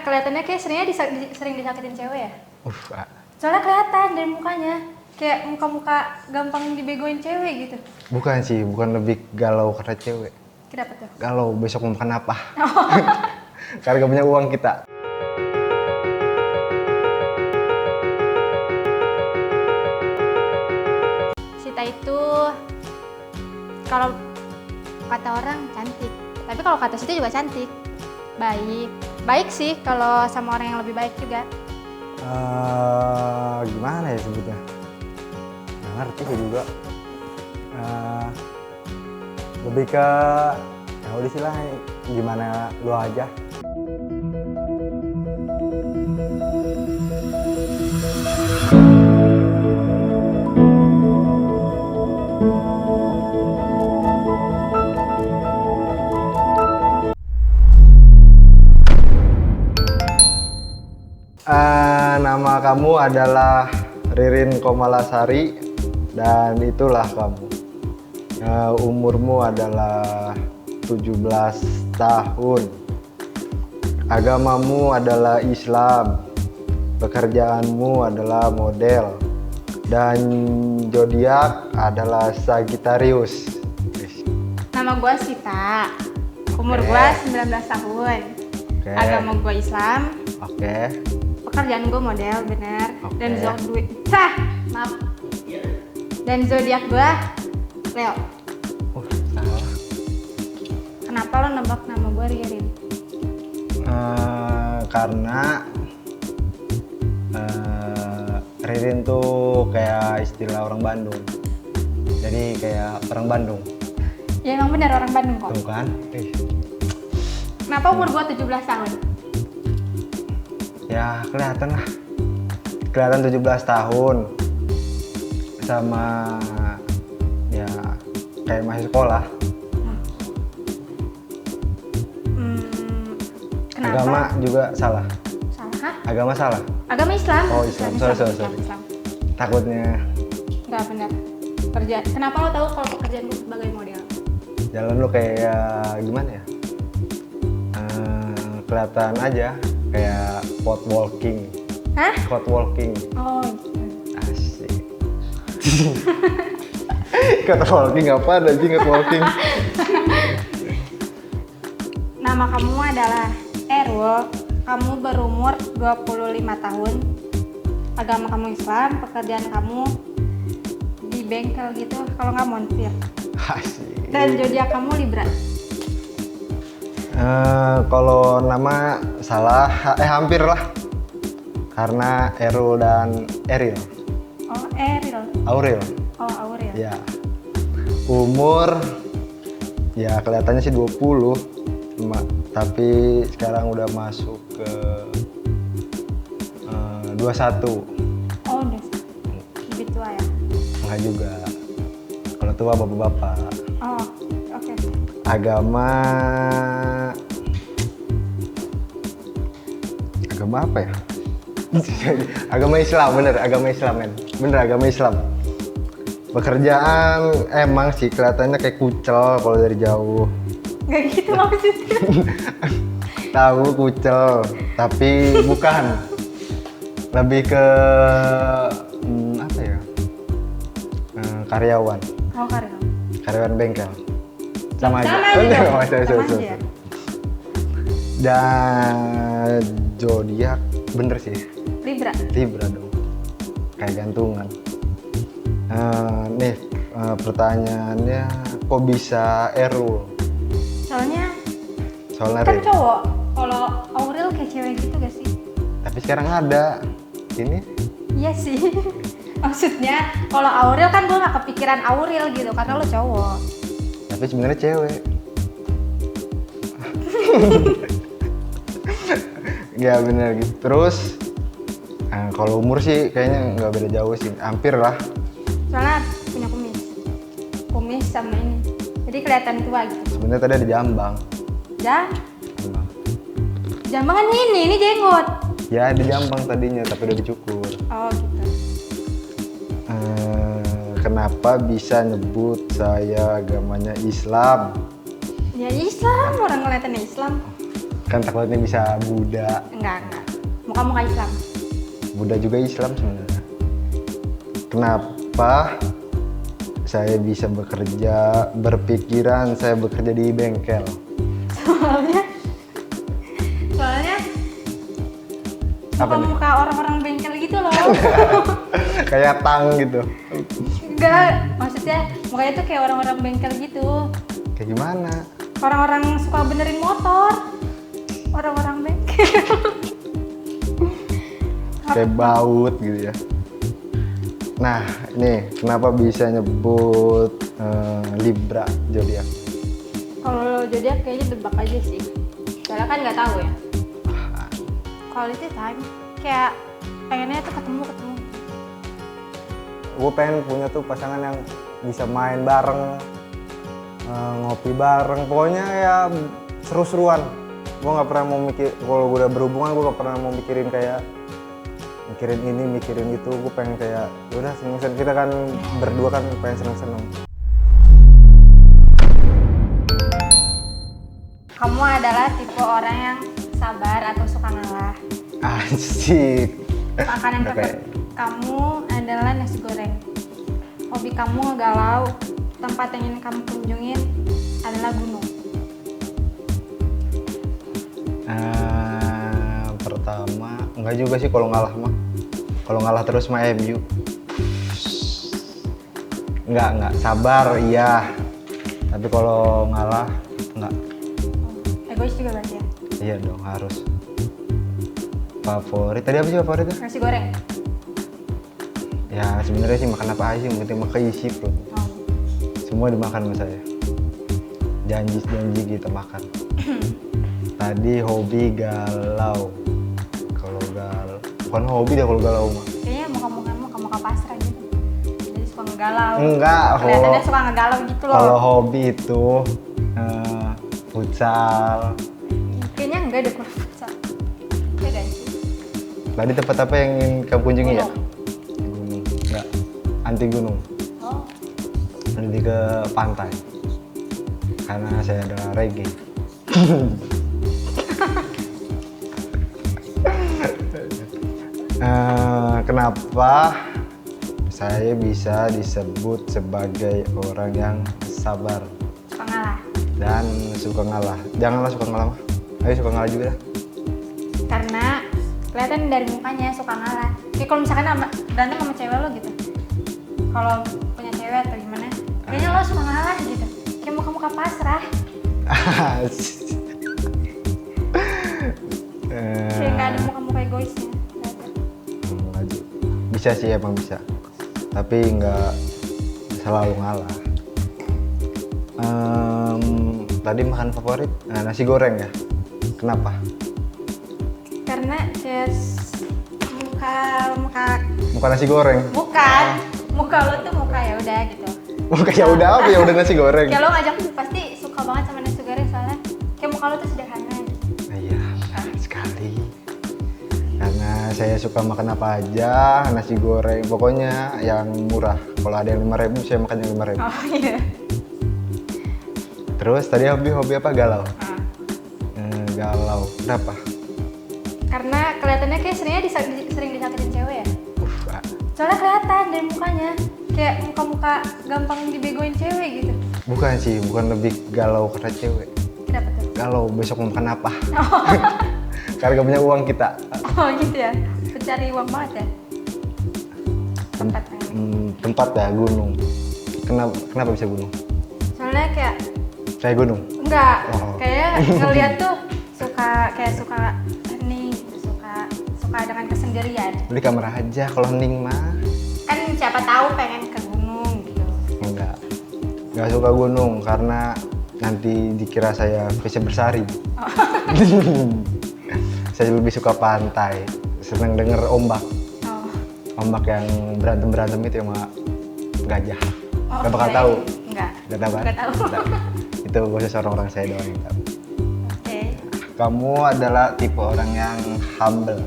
kelihatannya kayak sering disakitin cewek ya? Ah. Soalnya kelihatan dari mukanya. Kayak muka-muka gampang dibegoin cewek gitu. Bukan sih, bukan lebih galau karena cewek. Kenapa tuh? Galau besok mau makan apa? Karena gak punya uang kita. Sita itu kalau kata orang cantik, tapi kalau kata Sita juga cantik. Baik sih kalau sama orang yang lebih baik juga. Gimana ya sebutnya? Nggak ngerti sih juga. Lebih ke ya udah sih lah, gimana lu aja. Nama kamu adalah Ririn Komalasari dan itulah kamu. Umurmu adalah 17 tahun. Agamamu adalah Islam. Pekerjaanmu adalah model. Dan zodiak adalah Sagittarius. Nama gue Sita, umur gue 19 tahun. Agama gue Islam. Pekerjaan gue model, bener. Dan Dan zodiak gue Leo. Salah. Kenapa lo nebak nama gue Ririn? Karena Ririn tuh kayak istilah orang Bandung. Jadi kayak orang Bandung. Ya emang bener orang Bandung kok. Tuh kan? Kenapa umur gue 17 tahun? Ya kelihatan lah. Kelihatan 17 tahun. Sama ya kayak masih sekolah. Kenapa? Agama juga salah. Salah? Agama salah. Agama Islam. Oh Islam. Sorry. Islam. Takutnya Enggak benar. Kenapa lo tahu kalau pekerjaan gue sebagai model? jalan lu kayak gimana ya? Kelihatan aja kayak catwalking. Hah? Catwalking. Oh gitu. Asik. Catwalking apa ada sih catwalking? Nama kamu adalah Erul. Kamu berumur 25 tahun. Agama kamu Islam, pekerjaan kamu di bengkel gitu, kalau nggak montir. Asik. Dan zodiak kamu Libra. Kalau nama salah, hampir lah. Karena Erul dan Eril. Oh, Eril. Auril. Oh, Auril. Ya. Umur ya kelihatannya sih 20. Tapi sekarang udah masuk ke 21. Oh, udah lebih tua ya? Enggak juga. Kalau tua bapak-bapak. Oh, oke. Agama apa ya? Agama Islam, bener. Agama Islam, men. Bener, agama Islam. Pekerjaan emang sih kelihatannya kayak kucel kalau dari jauh. Nggak gitu maksudnya. Tahu kucel, tapi bukan. Lebih ke apa ya? Karyawan. Oh, karyawan. Karyawan bengkel. Sama aja. Sama aja. Dan zodiak bener sih. Libra dong. Kayak gantungan. Nih pertanyaannya, kok bisa Erul? Soalnya Kan cowok. Kalau Auril kayak cewek gitu gak sih? Tapi sekarang ada ini. Iya sih. Maksudnya kalau Auril kan gue gak kepikiran Auril gitu karena lo cowok. Tapi sebenarnya cewek. Ya bener gitu. Terus kalau umur sih kayaknya nggak beda jauh sih, hampir lah. Soalnya punya kumis sama ini, jadi kelihatan tua gitu. Sebenarnya tadi ada jambang. Jambang kan ini jenggot. Ya di jambang tadinya, tapi udah dicukur. Oh gitu. Kenapa bisa nyebut saya agamanya Islam? Ya Islam, orang ngeliatin Islam. Kan takutnya bisa Buddha. Enggak. Muka-muka Islam. Buddha juga Islam sebenarnya. Kenapa saya bisa berpikiran saya bekerja di bengkel? Soalnya Apa nih? muka-muka orang-orang bengkel gitu loh. Kayak tang gitu. Enggak, maksudnya mukanya tuh kayak orang-orang bengkel gitu. Kayak gimana? Orang-orang suka benerin motor. Orang-orang bengkel. Kayak baut gitu ya. Nah, ini kenapa bisa nyebut Libra zodiak? Kalau zodiak kayaknya debak aja sih. Soalnya kan nggak tahu ya. Quality time, kayak pengennya tuh ketemu. Gue pengen punya tuh pasangan yang bisa main bareng, ngopi bareng, pokoknya ya seru-seruan. Gue nggak pernah mau mikir, kalau gue udah berhubungan gue nggak pernah mau mikirin kayak mikirin ini, mikirin itu. Gue pengen kayak yaudah seneng-seneng, kita kan berdua kan pengen seneng-seneng. Kamu adalah tipe orang yang sabar atau suka ngalah. Asik. Makanan Udah favorit kamu adalah nasi goreng. Hobi kamu ngegalau. Tempat yang ingin kamu kunjungin adalah gunung. Pertama, enggak juga sih kalau ngalah mah. Kalau ngalah terus mah MU. Enggak, sabar iya. Tapi kalau ngalah enggak. Egois juga berarti ya? Iya dong, harus. Favorit, tadi apa sih favoritnya? Nasi goreng. Ya sebenarnya sih makan apa aja, yang penting mah keisi bro. Oh. Semua dimakan sama saya. Janji kita makan. Tadi hobi galau. Kalau galau, bukan hobi deh kalau galau mah. Kayaknya muka-muka pasrah gitu. Jadi suka ngegalau. Enggak, Kelihatannya suka ngegalau gitu loh. kalau hobi itu futsal. Kayaknya enggak deh kalau futsal. Beda sih. Tadi tempat apa yang ingin kamu kunjungi ya? Gunung. Gunung. Enggak, anti gunung. Oh. Lebih ke pantai. Karena saya adalah reggae. Kenapa saya bisa disebut sebagai orang yang sabar Suka ngalah. dan suka ngalah? Janganlah suka ngalah mah. Ayo suka ngalah juga dah. Karena kelihatan dari mukanya suka ngalah. Kayak kalau misalkan berantem sama cewek lo gitu. Kalau punya cewek atau gimana, kayaknya lo suka ngalah gitu. Kayak muka-muka pasrah. Kayak nggak ada muka-muka egoisnya. Bisa sih, emang bisa, tapi nggak selalu ngalah. Tadi makan favorit nasi goreng ya. Kenapa? Karena kayak muka Bukan nasi goreng. bukan muka lo tuh muka ya udah gitu. Muka ya udah apa ya udah nasi goreng. Kayak lo ngajak pasti suka banget sama nasi goreng soalnya kayak muka lo tuh sederhana gitu. Iya, sekali. Karena saya suka makan apa aja, nasi goreng, pokoknya yang murah. Kalau ada yang 5.000, saya makan yang 5.000. Oh iya. Terus tadi hobi apa? Galau. Ah. Galau. Kenapa? Karena kelihatannya kayak sering disakitin cewek ya. Ah. Soalnya kelihatan dari mukanya kayak muka-muka gampang dibegoin cewek gitu. Bukan sih, bukan lebih galau karena cewek. Kenapa tuh? Galau besok mau makan apa? Karena gak punya uang kita. Oh gitu ya, pencari uang banget ya. Tempat yang Tempat ya, gunung. Kenapa bisa gunung? soalnya kayak Saya gunung. enggak, Oh. kayak ngeliat tuh suka hening, gitu, suka dengan kesendirian. Beli kamera aja kalau hening mah. Kan siapa tahu pengen ke gunung gitu. Nggak suka gunung karena nanti dikira saya bisa bersari. Oh. Saya lebih suka pantai, seneng denger ombak. Oh. Ombak yang berantem itu sama gajah. Oh, Gak bakal kirain. tahu. Enggak. Gak tahu kan? Nggak tahu. Nggak. Itu khusus orang-orang saya doang yang tahu. Oke. Kamu adalah tipe orang yang humble.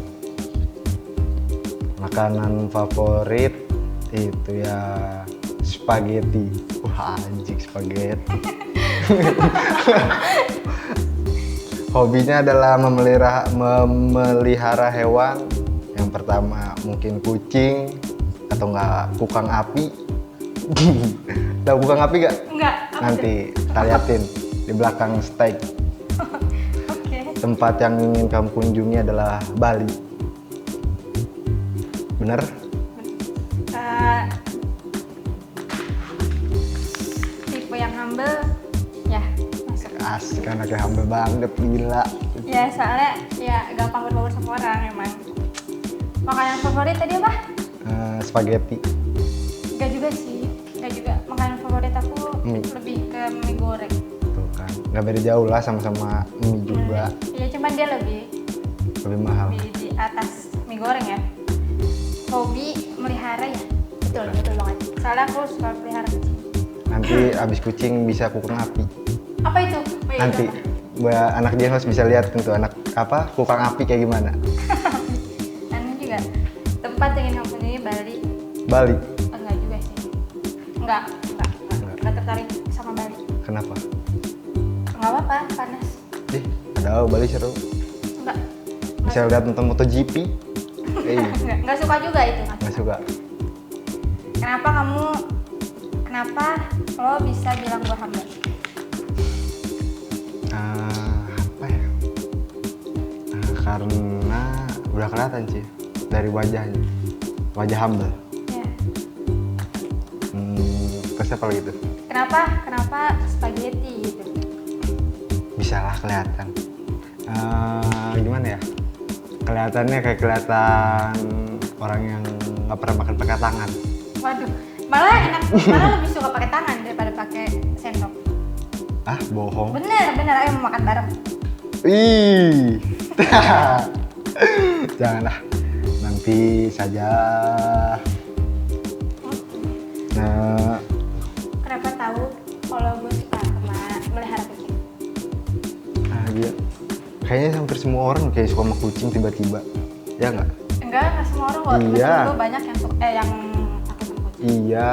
Makanan favorit itu ya spaghetti. Wah anjing spaghetti. Hobinya adalah memelihara hewan. Yang pertama mungkin kucing atau enggak kukang api. Tahu kukang api gak? Enggak. Apa Nanti kita liatin di belakang steak. tuh? Oke. Tempat yang ingin kamu kunjungi adalah Bali. Bener? Eh, tipe yang humble, ya masuk. Asik, anaknya humble banget, gila. Ya soalnya ya gampang berbaur sama orang emang. Makanan favorit tadi apa? Spaghetti. Enggak juga sih, enggak juga. Makanan favorit aku Mie. lebih ke mie goreng. Tuh kan, nggak beda jauh lah, sama-sama mie juga. Iya cuman dia lebih Mahal. di atas mie goreng ya. Hobi melihara ya, betul banget. Soalnya aku suka pelihara kucing. Nanti abis kucing bisa kukang api. Apa itu? Oh, iya, Nanti itu anak dia harus bisa lihat tentu anak apa kukang api kayak gimana. apa? Anu juga tempat yang ingin kamu kunjungi Bali. Bali. Enggak juga sih. Enggak tertarik sama Bali. Kenapa? Enggak apa-apa, panas. Padahal Bali seru. Enggak. Bisa lihat nonton MotoGP. Enggak suka juga itu. Nggak suka. Kenapa lo bisa bilang gue humble? Apa ya? Karena udah kelihatan sih dari wajahnya, wajah humble. Ya. Terus apa lagi tuh? Kenapa spaghetti gitu? Bisa lah kelihatan. Gimana ya? Kelihatannya kayak kelihatan orang yang nggak pernah makan pakai tangan. Waduh, malah lebih suka pakai tangan daripada pakai sendok. Bohong. Bener, ayo mau makan bareng. Ih, janganlah. Nanti saja. Nah, Kenapa tahu kalau gue suka sama melihara kucing? dia kayaknya hampir semua orang kayak suka sama kucing tiba-tiba, ya nggak? Enggak semua orang kok. Iya. Temen gue banyak yang yang takut sama kucing. Iya,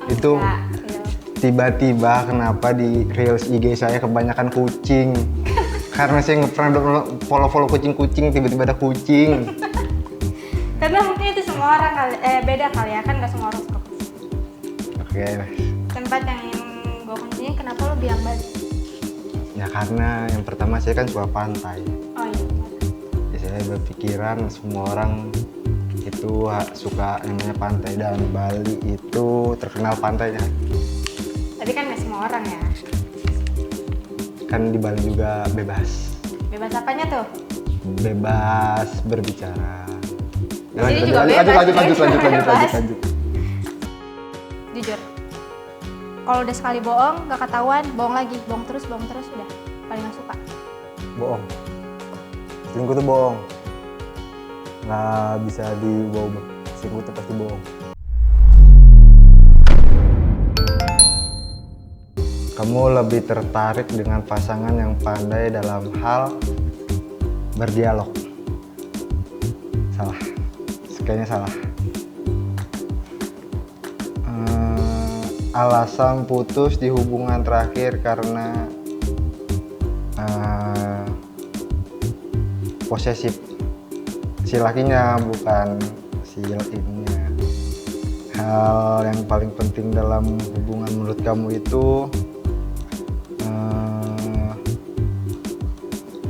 itu Enggak, real. tiba-tiba kenapa di reels IG saya kebanyakan kucing? Karena saya nggak pernah follow kucing-kucing, tiba-tiba ada kucing. Karena mungkin itu semua orang kali, beda kali ya kan, nggak semua orang suka kucing. Oke, Tempat yang gue kunjungi, kenapa lo bilang Bali? ya karena yang pertama saya kan suka pantai. Oh iya. Ya, saya berpikiran semua orang itu suka yang namanya pantai, dan Bali itu terkenal pantainya. Tapi kan nggak semua orang ya. Kan di Bali juga bebas. Bebas apanya tuh? Bebas berbicara. Di sini juga bebas. Lanjut. Jujur. Kalau udah sekali bohong, gak ketahuan, bohong lagi, bohong terus, udah paling gak suka. Bohong. Selingkuh tuh bohong. Nggak bisa dibawa. Selingkuh tuh pasti bohong. Kamu lebih tertarik dengan pasangan yang pandai dalam hal berdialog. Salah. Kayaknya salah. Alasan putus di hubungan terakhir karena posesif. Si lakinya, bukan si ininya. Hal yang paling penting dalam hubungan menurut kamu itu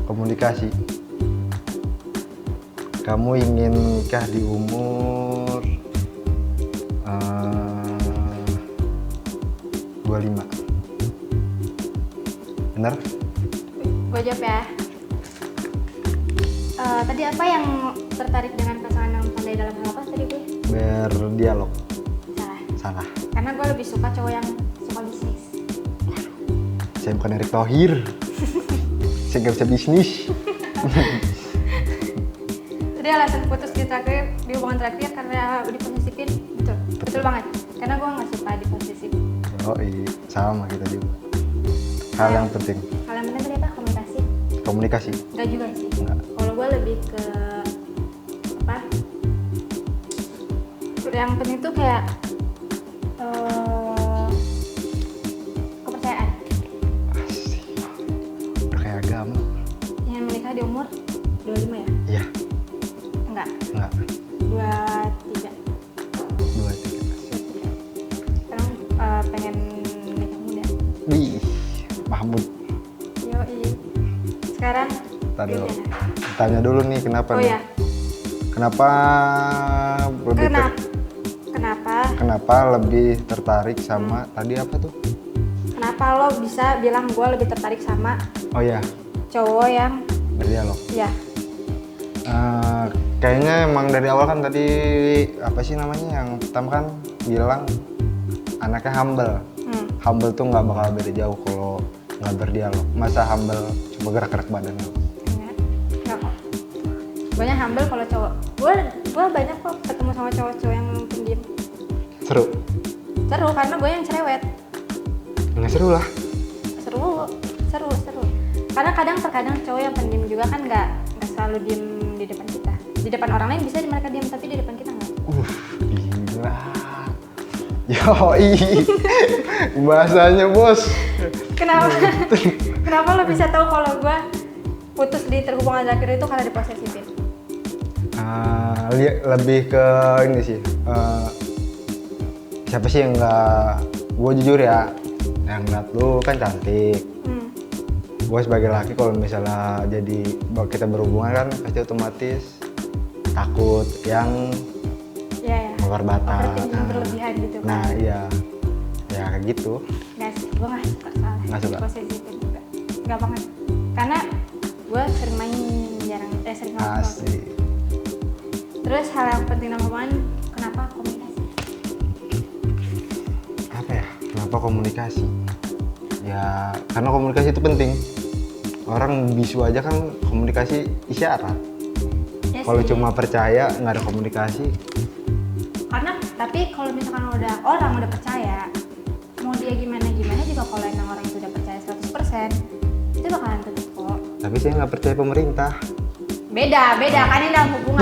komunikasi. Kamu ingin menikah di umur 25. Benar? Gue jawab ya. Tadi apa yang tertarik dengan pasangan yang pandai dalam hal apa tadi gue? Berdialog. Salah. Salah. Karena gue lebih suka cowok yang suka bisnis. Saya bukan Erick Thohir. Saya nggak bisa bisnis. Jadi alasan putus di hubungan terakhir karena diposesifin, betul banget. Karena gue nggak suka diposesif. Oh iya, sama kita juga. Hal yang penting. Hal yang penting tadi apa? Komunikasi. Komunikasi. Enggak juga sih. Enggak. Kalau gue lebih ke apa? Yang penting tuh kayak kepercayaan. Asik. Udah kayak agama. Tadi Gimana? tanya dulu nih kenapa Oh nih? ya, Kenapa lebih kenapa lebih tertarik sama tadi apa tuh? kenapa lo bisa bilang gue lebih tertarik sama Oh ya, cowok yang berdialog. ya Kayaknya emang dari awal kan tadi apa sih namanya yang pertama kan bilang anaknya humble. Humble tuh nggak bakal beda jauh kalau nggak berdialog. Masa humble cuma gerak-gerak badan doang? Enggak kok. Banyak humble kalau cowok. Gue banyak kok ketemu sama cowok-cowok yang pendiam. Seru? Seru karena gue yang cerewet. Nggak seru lah. Seru. Karena terkadang cowok yang pendiam juga kan nggak selalu diem di depan kita. Di depan orang lain bisa mereka diem tapi di depan kita nggak. Gila. Yoi. Bahasanya bos. Kenapa lo bisa tahu kalau gue putus di hubungan terakhir itu karena diposesifin? Lebih ke ini sih. Siapa sih yang nggak? Gue jujur ya, yang ngeliat lu kan cantik. Gue sebagai laki kalau misalnya jadi kita berhubungan kan pasti otomatis takut yang Iya. keluar batas. Overthinking berlebihan gitu kan. Nah iya, ya kayak gitu. Nggak sih, gue nggak suka soalnya. Nggak suka? Posesifin juga. Nggak banget. Karena gue sering main, sering ngobrol. Asik. Terus hal yang penting dalam hubungan, kenapa komunikasi? Apa ya? Kenapa komunikasi? Ya karena komunikasi itu penting. Orang bisu aja kan komunikasi isyarat. Ya Kalau sih. cuma percaya nggak ada komunikasi, Tapi kalau misalkan orang udah percaya, mau dia gimana juga kalau emang orang itu udah percaya 100%, itu bakalan tetap kok. tapi saya nggak percaya pemerintah. Beda kan ini dalam hubungan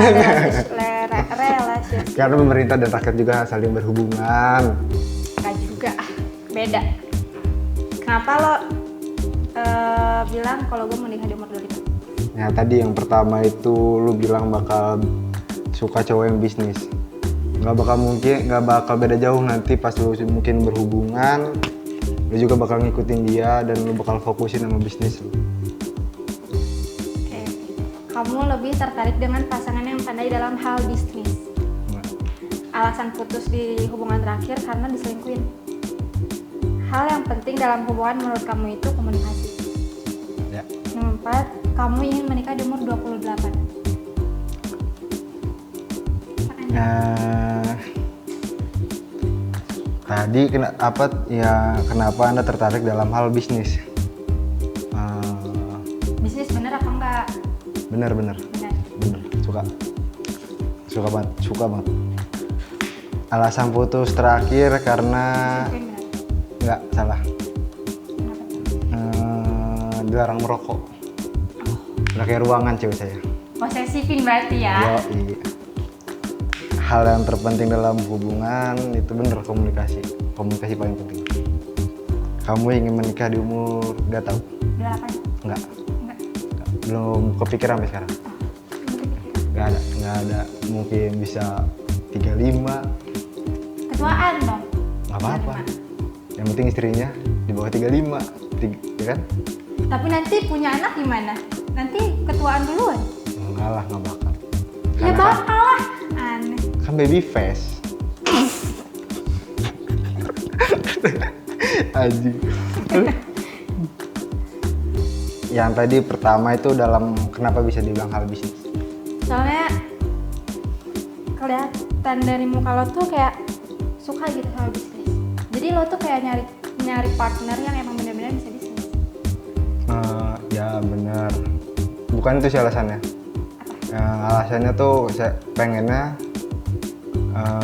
relasi. Karena pemerintah dan rakyat juga saling berhubungan. Enggak juga, beda. Kenapa lo bilang kalau gue mau nikah di umur 25? Ya tadi yang pertama itu lu bilang bakal suka cowok yang bisnis. Nggak bakal beda jauh nanti pas lu mungkin berhubungan, lu juga bakal ngikutin dia dan lu bakal fokusin sama bisnis lu. Oke. Kamu lebih tertarik dengan pasangan yang pandai dalam hal bisnis. Alasan putus di hubungan terakhir karena diselingkuhin. Hal yang penting dalam hubungan menurut kamu itu komunikasi. Ya. Nomor 4, kamu ingin menikah di umur 28. Tadi kenapa Anda tertarik dalam hal bisnis? Bisnis bener apa enggak? Bener, Bener. suka banget. Alasan putus terakhir karena Diselingkuhin bener. nggak salah, Kenapa? dilarang merokok. Udah kayak ruangan cewek saya. Posesifin berarti ya? Yoi. Hal yang terpenting dalam hubungan itu bener komunikasi paling penting. Kamu ingin menikah di umur, nggak tahu? 28? Nggak, Enggak. belum kepikiran sampai sekarang. Nggak ada, mungkin bisa 35. Ketuaan dong? Nggak apa-apa, yang penting istrinya di bawah 35, ya kan? Tapi nanti punya anak gimana? Nanti ketuaan duluan? Enggak lah, nggak bakal. Ya Karena bakal lah. Aneh. kan baby face. Aji. Yang tadi pertama itu dalam kenapa bisa dibilang hal bisnis? Soalnya kelihatan dari muka lo tuh kayak suka gitu sama bisnis. Jadi lo tuh kayak nyari partner yang emang benar-benar bisa bisnis. Ya benar. Bukan itu sih alasannya. Alasannya tuh saya pengennya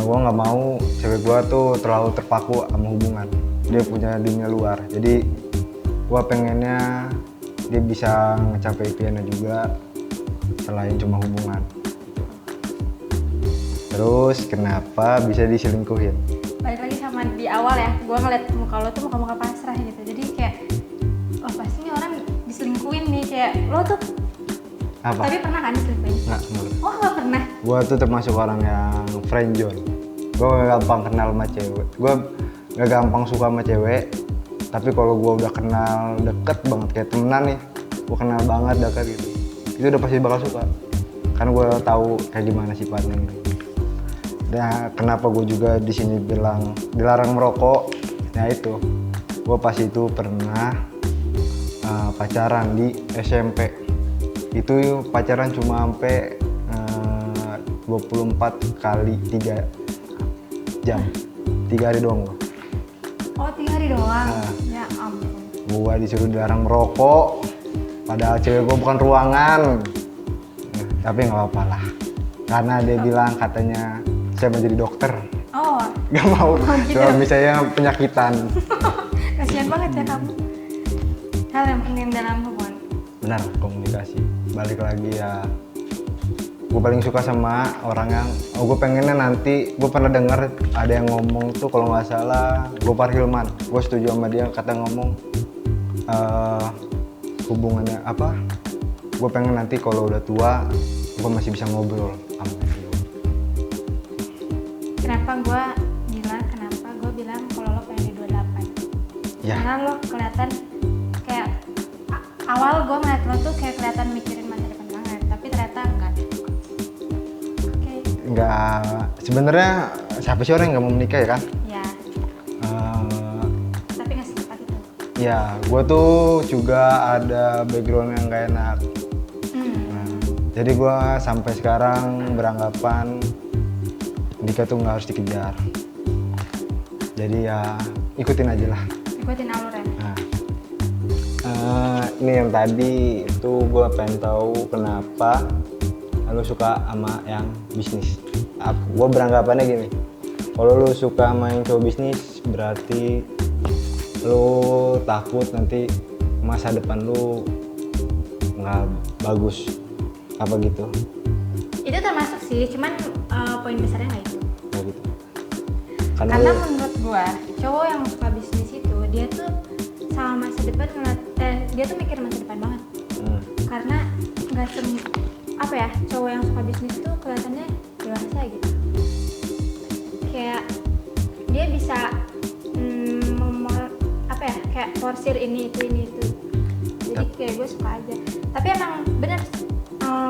gue nggak mau cewek gue tuh terlalu terpaku sama hubungan. Dia punya dunia luar. Jadi gue pengennya dia bisa ngecapai impiannya juga selain cuma hubungan. Terus kenapa bisa diselingkuhin? Balik lagi sama di awal ya, gue ngeliat muka lo tuh muka-muka pasrah gitu. Jadi kayak, oh pasti nih orang diselingkuhin nih, kayak lo tuh. Apa? Tapi pernah kan diselingkuhin? Nggak. Oh nggak pernah? Gue tuh termasuk orang yang friendzone. Gue gak gampang kenal sama cewek. Gue gak gampang suka sama cewek. Tapi kalau gue udah kenal deket banget kayak temenan nih, gue kenal banget deket gitu. itu udah pasti bakal suka. Karena gue tahu kayak gimana sifatnya gitu. Nah, kenapa gue juga di sini bilang dilarang merokok? Nah itu, gue pas itu pernah pacaran di SMP. Itu pacaran cuma sampai 24 kali 3 jam, 3 hari doang gue. Oh 3 hari doang? Nah. Ya ampun. Gue disuruh dilarang merokok, padahal cewek gue bukan ruangan. Tapi nggak apa-apa lah, karena dia bilang katanya saya mau jadi dokter. Oh. Gak mau, gitu. suami saya penyakitan. Kasihan banget ya kamu. Hal yang penting dalam hubungan. Benar, komunikasi. Balik lagi ya, gue paling suka sama orang yang, gue pengennya nanti, gue pernah dengar ada yang ngomong tuh kalau nggak salah, Gopar Hilman. Gue setuju sama dia, kata ngomong hubungannya apa? Gue pengen nanti kalau udah tua, gue masih bisa ngobrol sama dia. Kenapa gue bilang kalau lo pengen di 28? Ya. Karena lo kelihatan kayak awal gue ngeliat lo tuh kayak kelihatan mikirin masa depan banget, tapi ternyata enggak. Oke. Nggak, sebenarnya siapa sih orang yang nggak mau menikah ya kan? Ya. Tapi nggak secepat itu. Ya, gue tuh juga ada background yang gak enak. Jadi gue sampai sekarang beranggapan nikah tuh nggak harus dikejar. Jadi ya ikutin aja lah. Ikutin alur ya. Nah, ini yang tadi itu gue pengen tahu kenapa lu suka sama yang bisnis. Gue beranggapannya gini, kalau lu suka main cowok bisnis berarti lu takut nanti masa depan lu nggak bagus apa gitu. Itu termasuk sih, cuman poin besarnya nggak itu. Nggak gitu. Karena menurut gua cowok yang suka bisnis itu dia tuh sama masa depan dia tuh mikir masa depan banget. Karena nggak apa ya, cowok yang suka bisnis tuh kelihatannya dewasa gitu. Kayak dia bisa kayak porsir ini itu. Jadi kayak gue suka aja. Tapi emang bener,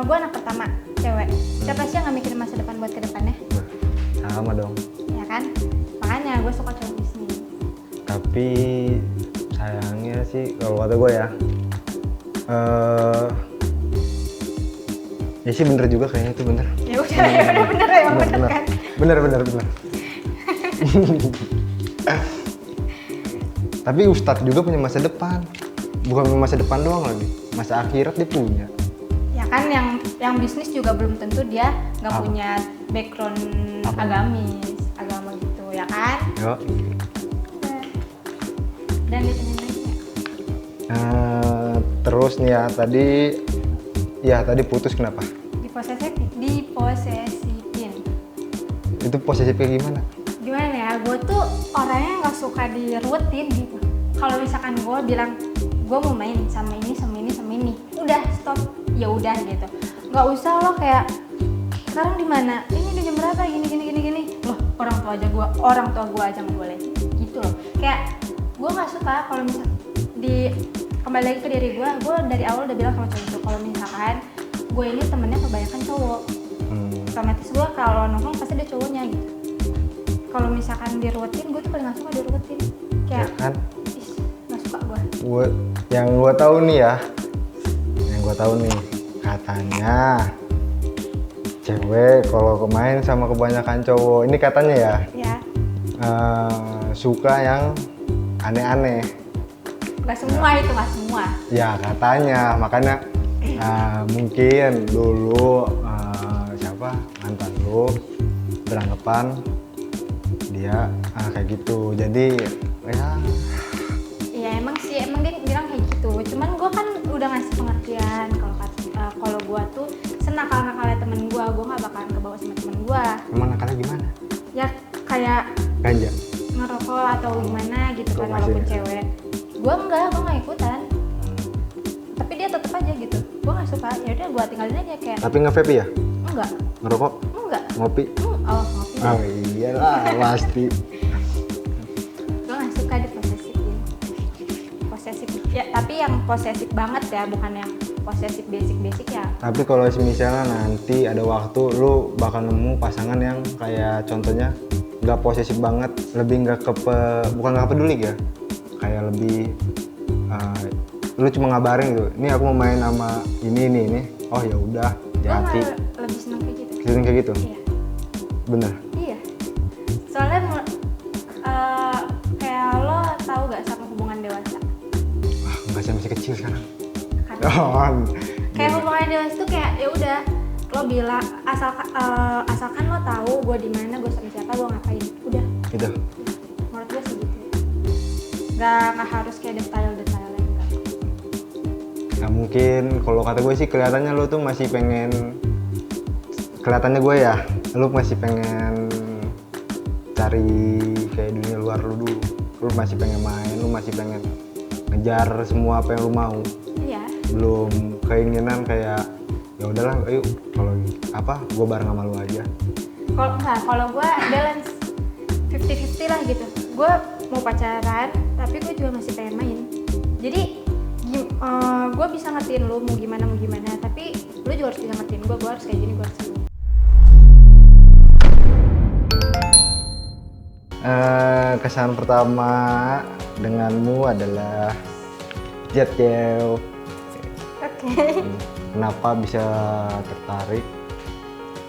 gue anak pertama cewek. Siapa sih yang nggak mikirin masa depan buat kedepannya? Sama dong. Ya kan? Makanya gue suka cowok bisnis. Tapi sayangnya sih kalau kata gue ya, ya sih bener juga kayaknya itu bener. Ya udah, ya bener emang bener kan? Bener. Tapi Ustadz juga punya masa depan, bukan masa depan doang lagi, masa akhirat dia punya. Ya kan yang bisnis juga belum tentu dia nggak punya background agama gitu ya kan? Yo. Dan ditanya lagi ya. Terus nih ya tadi putus kenapa? Diposesifin. Itu posesif kayak gimana? Gimana ya, gue tuh orangnya nggak suka dirutin gitu. Kalau misalkan gue bilang gue mau main sama ini, udah stop, ya udah gitu. Nggak usah lo kayak sekarang di mana? Ini udah jam berapa? Gini. Loh, orang tua gue aja nggak boleh gitu loh. Kayak gue nggak suka kalau misal kembali lagi ke diri gue dari awal udah bilang sama cowok itu kalau misalkan gue ini temennya kebanyakan cowok. Otomatis gue kalau nongkrong pasti ada cowoknya gitu. Kalau misalkan dirutin, gue tuh paling gak suka dirutin. Kayak, ya kan? Gak suka gue. Yang gue tahu nih, katanya cewek kalau main sama kebanyakan cowok, ini katanya ya, suka yang aneh-aneh. Gak semua itu, gak semua. Ya katanya, makanya mungkin dulu mantan lu beranggapan dia kayak gitu, jadi ya emang dia bilang kayak gitu, cuman gue kan udah ngasih pengertian kalau gue tuh senakal-nakalnya temen gue gak bakalan kebawa sama temen gue. Emang nakalnya gimana? Ya kayak ganja, ngerokok atau gimana gitu kan, walaupun cewek. Gue nggak ikutan, tapi dia tetep aja gitu, gue nggak suka, ya udah gue tinggalin aja kayak. Tapi nge-vape ya? Enggak. Ngerokok? Enggak. Ngopi? Ngopi. Oh iyalah, pasti. Gue gak suka posesif ya, tapi yang posesif banget ya, bukan yang posesif basic ya. Tapi kalau misalnya nanti ada waktu lu bakal nemu pasangan yang kayak contohnya nggak posesif banget, lebih nggak bukan nggak peduli ya, kayak lebih lu cuma ngabarin gitu, ini aku mau main sama ini, oh ya udah, Gue hati. lebih seneng kayak gitu. Seneng kayak gitu? Iya. Bener? Iya. Soalnya kayak lo tahu gak sama hubungan dewasa? Wah, enggak sih, masih kecil sekarang. Kan? Oh, Kayak hubungan dewasa tuh kayak ya udah lo bilang asalkan lo tahu gue di mana, gue sama siapa, gue ngapain, udah. gitu. Menurut gue sih gitu. Gak harus kayak detail-detailnya enggak. Nah mungkin kalau kata gue sih kelihatannya lu tuh masih pengen, kelihatannya gue ya, lu masih pengen cari kayak dunia luar lu dulu. Lu masih pengen main, lu masih pengen ngejar semua apa yang lu mau. Iya. Belum keinginan kayak ya udahlah, ayo kalau apa gue bareng sama lu aja. Kalau gue balance 50-50 lah gitu. Gue mau pacaran, tapi gue juga masih pengen main. Jadi gue bisa ngertiin lu mau gimana, tapi lu juga harus bisa ngertiin gue harus kayak gini, gue harus kayak gini. Kesan pertama denganmu adalah Jet Jew. Oke. Kenapa bisa tertarik?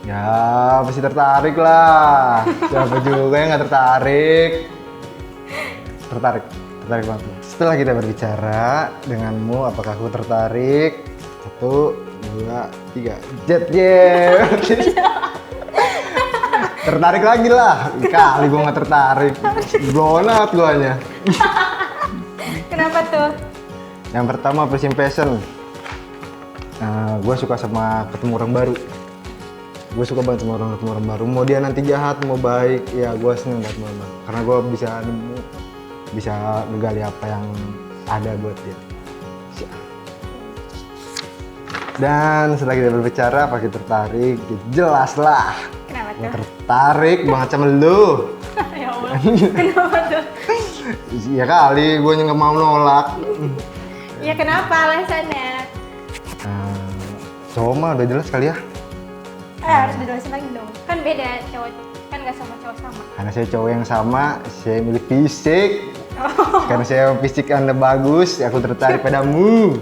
Ya pasti tertarik lah. Siapa juga yang nggak tertarik? Tertarik banget. Setelah kita berbicara denganmu, apakah aku tertarik? 1, 2, 3, Jet Jew. Tertarik lagi lah. Kali gue nggak tertarik. Blown out guanya. Kenapa tuh? Yang pertama first impression. Gue suka sama ketemu orang baru. Gue suka banget sama ketemu orang baru. Mau dia nanti jahat, mau baik, ya gue seneng banget sama orang. Karena gue bisa ngegali apa yang ada buat dia. Dan setelah kita berbicara, apa kita tertarik? Jelas lah. Kenapa Gue tuh? tertarik banget sama lu. Ya Allah. Kenapa tuh? Ya kali, gue nggak mau nolak. Ya kenapa alasannya? Cowok mah udah jelas kali ya. Harus dijelasin lagi dong. Kan beda cowok, kan nggak sama cowok sama. Karena saya cowok yang sama, saya milih fisik. Karena saya fisik Anda bagus, aku tertarik padamu.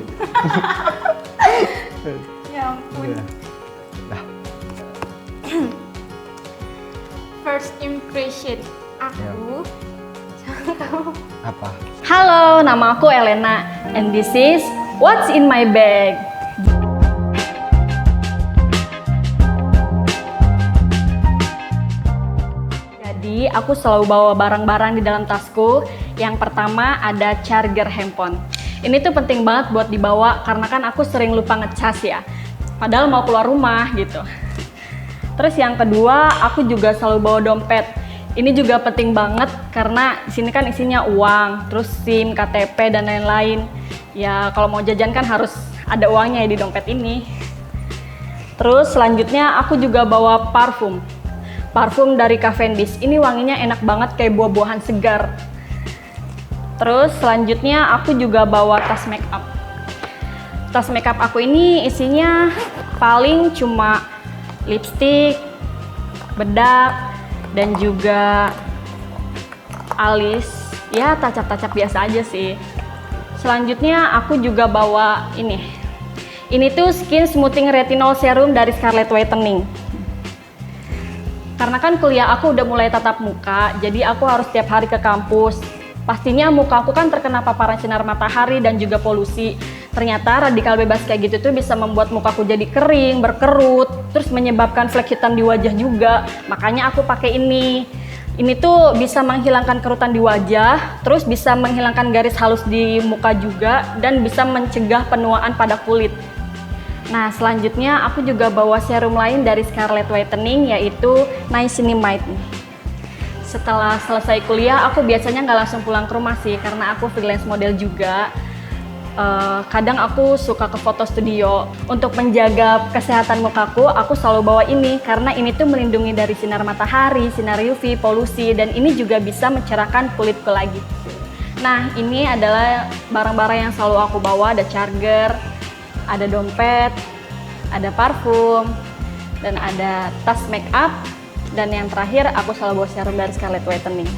Ya ampun. Iya. Dah. First impression aku sama kamu. Apa? Halo, nama aku Elena, and this is What's in My Bag. Jadi, aku selalu bawa barang-barang di dalam tasku. Yang pertama ada charger handphone. Ini tuh penting banget buat dibawa karena kan aku sering lupa ngecas ya. Padahal mau keluar rumah gitu. Terus yang kedua, aku juga selalu bawa dompet. Ini juga penting banget karena di sini kan isinya uang, terus SIM, KTP dan lain-lain. Ya kalau mau jajan kan harus ada uangnya di dompet ini. Terus selanjutnya aku juga bawa parfum. Parfum dari Cavendish. Ini wanginya enak banget kayak buah-buahan segar. Terus selanjutnya aku juga bawa tas make up. Tas make up aku ini isinya paling cuma lipstick, bedak, dan juga alis, ya tacap-tacap biasa aja sih. Selanjutnya aku juga bawa ini tuh Skin Smoothing Retinol Serum dari Scarlett Whitening. Karena kan kuliah aku udah mulai tatap muka, jadi aku harus tiap hari ke kampus. Pastinya muka aku kan terkena paparan sinar matahari dan juga polusi. Ternyata radikal bebas kayak gitu tuh bisa membuat mukaku jadi kering, berkerut, terus menyebabkan flek hitam di wajah juga. Makanya aku pakai ini. Ini tuh bisa menghilangkan kerutan di wajah, terus bisa menghilangkan garis halus di muka juga, dan bisa mencegah penuaan pada kulit. Nah, selanjutnya aku juga bawa serum lain dari Scarlett Whitening, yaitu Niacinamide. Setelah selesai kuliah, aku biasanya nggak langsung pulang ke rumah sih, karena aku freelance model juga. Kadang aku suka ke foto studio. Untuk menjaga kesehatan mukaku, aku selalu bawa ini karena ini tuh melindungi dari sinar matahari, sinar UV, polusi, dan ini juga bisa mencerahkan kulitku lagi. Nah, ini adalah barang-barang yang selalu aku bawa. Ada charger, ada dompet, ada parfum, dan ada tas make up, dan yang terakhir aku selalu bawa serum dari Scarlett Whitening.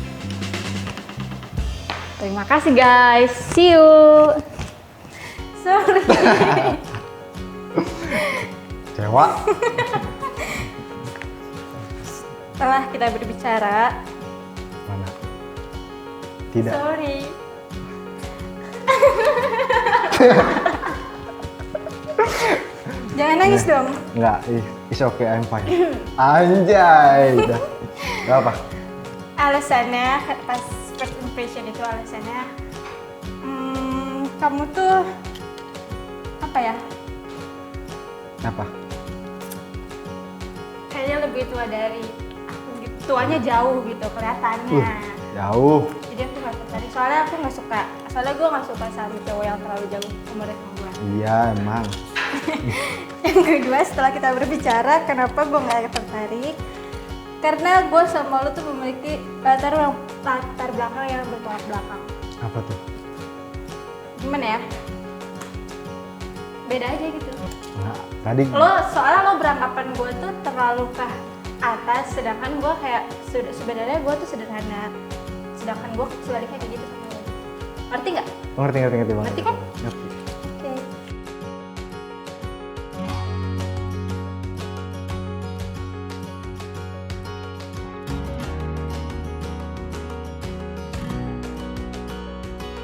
Terima kasih guys, see you. Sorry. Cewa. Setelah kita berbicara, Mana? Tidak. sorry. Jangan nangis dong. Enggak, it's okay, I'm fine. Anjay. Udah. Gak apa. Alasannya pas first impression itu alasannya kamu tuh apa ya? Apa? Kayaknya lebih tua dari aku gitu. Tuanya jauh gitu kelihatannya. Jauh. Jadi aku gak tertarik. Soalnya aku nggak suka. Soalnya gue nggak suka sama cowok yang terlalu jauh umurnya sama gue. Iya, emang. Yang kedua, setelah kita berbicara, kenapa gue nggak tertarik? Karena gue sama lo tuh memiliki latar belakang yang bertolak belakang. Apa tuh? Gimana ya? Beda aja gitu. Nah, tadi Soalnya lo beranggapan gue tuh terlalu ke atas, sedangkan gue kayak sebenarnya gue tuh sederhana. Sedangkan gue sebaliknya kayak gitu sama lo. Ngerti nggak? ngerti banget. Ngerti kan?